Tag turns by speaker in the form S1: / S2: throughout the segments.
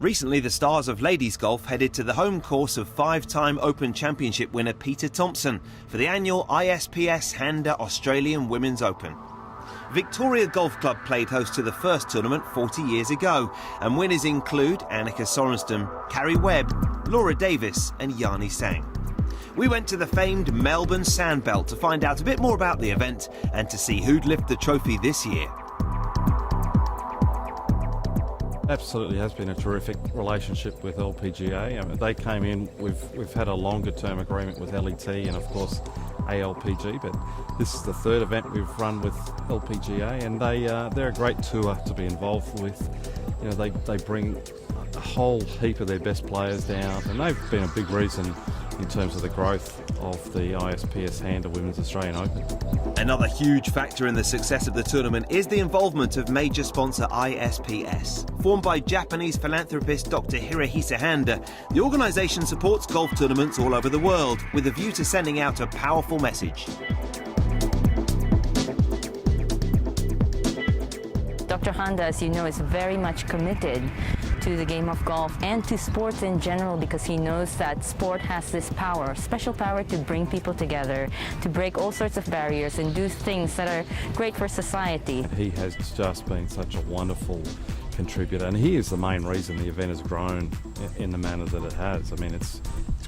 S1: Recently, the stars of ladies golf headed to the home course of five-time Open Championship winner Peter Thompson for the annual ISPS HANDA Australian Women's Open. Victoria Golf Club played host to the first tournament 40 years ago, and winners include Annika Sorenstam, Carrie Webb, Laura Davis and Yani Sang. We went to the famed Melbourne Sandbelt to find out a bit more about the event and to see who'd lift the trophy this year.
S2: Absolutely has been a terrific relationship with LPGA. I mean, they came in, we've had a longer term agreement with LET and of course ALPG, but this is the third event we've run with LPGA, and they're a great tour to be involved with. You know, they bring a whole heap of their best players down, and they've been a big reason in terms of the growth of the ISPS HANDA Women's Australian Open.
S1: Another huge factor in the success of the tournament is the involvement of major sponsor ISPS. Formed by Japanese philanthropist Dr. Hirohisa Handa, the organisation supports golf tournaments all over the world with a view to sending out a powerful message.
S3: Dr. Handa, as you know, is very much committed to the game of golf and to sports in general, because he knows that sport has this power, special power to bring people together, to break all sorts of barriers and do things that are great for society. He
S2: has just been such a wonderful contributor, and he is the main reason the event has grown in the manner that it has. I mean, it's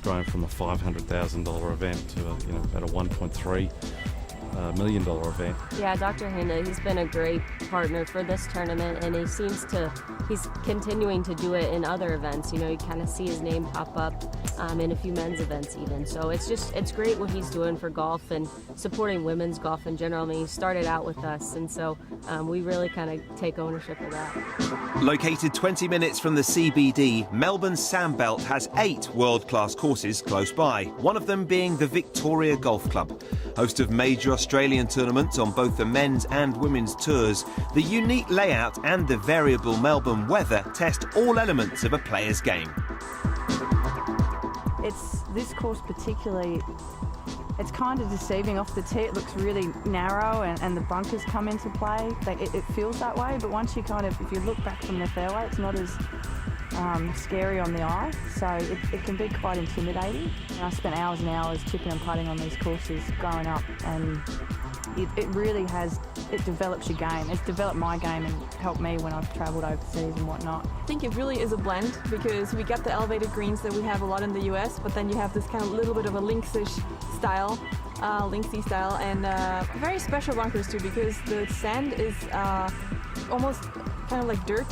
S2: grown from a $500,000 event to about a $1.3 million event.
S4: Yeah, Dr. Handa, he's been a great partner for this tournament, and he's continuing to do it in other events. You know, you kind of see his name pop up in a few men's events even. So it's great what he's doing for golf and supporting women's golf in general. I mean, he started out with us, and so we really kind of take ownership of that.
S1: Located 20 minutes from the CBD, Melbourne Sandbelt has 8 world-class courses close by, one of them being the Victoria Golf Club. Host of major Australian tournaments on both the men's and women's tours, the unique layout and the variable Melbourne weather test all elements of a player's game.
S5: This course particularly, it's kind of deceiving off the tee. It looks really narrow and the bunkers come into play. It feels that way, but once you if you look back from the fairway, it's not as scary on the eye, so it can be quite intimidating. And I spent hours and hours chipping and putting on these courses growing up, and it really develops your game. It's developed my game and helped me when I've travelled overseas and whatnot.
S6: I think it really is a blend, because we get the elevated greens that we have a lot in the US, but then you have this kind of little bit of a linksish style, linksy style, and very special bunkers too, because the sand is almost kind of like dirt.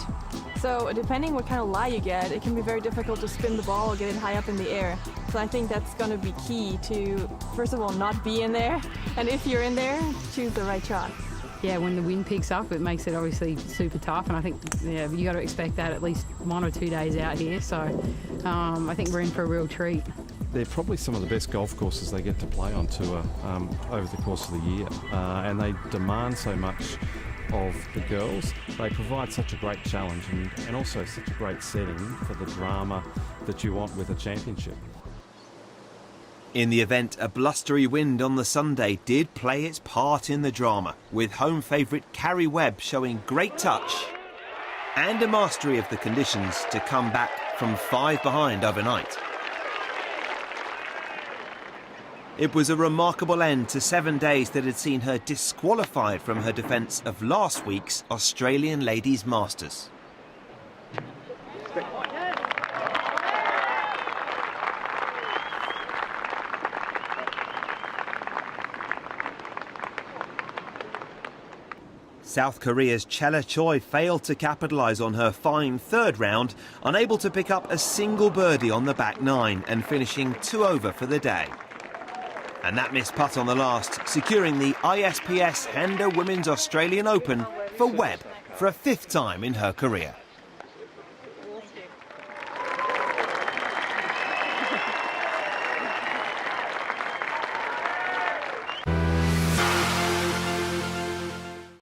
S6: So depending what kind of lie you get, it can be very difficult to spin the ball or get it high up in the air. So I think that's going to be key to, first of all, not be in there, and if you're in there, choose the right shot.
S7: Yeah, when the wind picks up, it makes it obviously super tough, and I think you got to expect that at least 1 or 2 days out here. So I think we're in for a real treat.
S2: They're probably some of the best golf courses they get to play on tour over the course of the year, and they demand so much of the girls. They provide such a great challenge and also such a great setting for the drama that you want with a championship.
S1: In the event, a blustery wind on the Sunday did play its part in the drama, with home favourite Carrie Webb showing great touch and a mastery of the conditions to come back from 5 behind overnight. It was a remarkable end to 7 days that had seen her disqualified from her defence of last week's Australian Ladies Masters. South Korea's Chella Choi failed to capitalise on her fine third round, unable to pick up a single birdie on the back 9 and finishing 2 over for the day. And that missed putt on the last, securing the ISPS HANDA Women's Australian Open for Webb for a 5th time in her career.